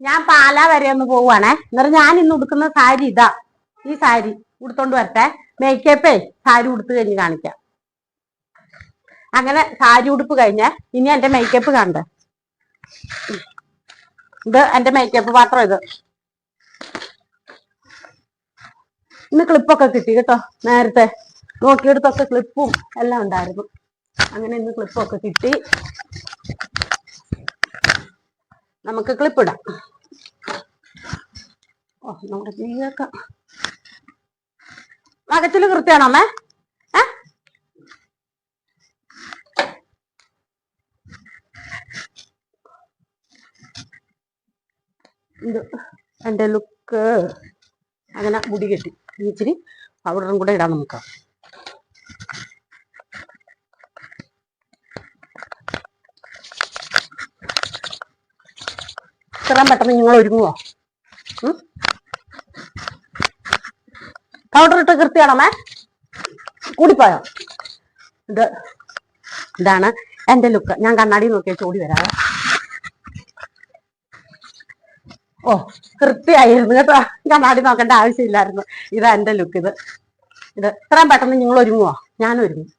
ഞാൻ പാലാ വരെ ഒന്ന് പോവാണേ. എന്നിട്ട് ഞാൻ ഇന്ന് ഉടുക്കുന്ന സാരി ഇതാ. ഈ സാരി ഉടുത്തോണ്ട് വരട്ടെ. മേക്കപ്പേ സാരി ഉടുത്ത് കഴിഞ്ഞ് കാണിക്കാം. അങ്ങനെ സാരി ഉടുപ്പ് കഴിഞ്ഞ് ഇനി എന്റെ മേക്കപ്പ് കാണണ്ടേ. ഇത് എന്റെ മേക്കപ്പ് പാത്രം. ഇത് ഇന്ന് ക്ലിപ്പൊക്കെ കിട്ടി കേട്ടോ. നേരത്തെ നോക്കിയെടുത്തൊക്കെ ക്ലിപ്പും എല്ലാം ഉണ്ടായിരുന്നു. അങ്ങനെ ഇന്ന് ക്ലിപ്പൊക്കെ കിട്ടി. നമുക്ക് ക്ലിപ്പ് ഇടാം. ഓ നമ്മുടെ ജീവിതമൊക്കെ അകത്തില് കൃത്യമാണോ അമ്മേ? ഇത് എന്റെ ലുക്ക്. അങ്ങനെ മുടി കെട്ടി ഇച്ചിരി പൗഡറും കൂടെ ഇടാം നമുക്ക്. ഇത്രയും പെട്ടെന്ന് നിങ്ങൾ ഒരുങ്ങുവോ? പൗഡർ ഇട്ട് കൃത്യമാണോ കൂടിപ്പോയോ? ഇതാണ് എന്റെ ലുക്ക്. ഞാൻ കണ്ണാടി നോക്കിയാൽ ചോടി വരാതെ. ഓ കൃത്യമായിരുന്നു കേട്ടോ. കണ്ണാടി നോക്കേണ്ട ആവശ്യമില്ലായിരുന്നു. ഇതാ എന്റെ ലുക്ക്. ഇത് ഇത്രയും പെട്ടെന്ന് നിങ്ങൾ ഒരുങ്ങുവോ? ഞാൻ ഒരുങ്ങും.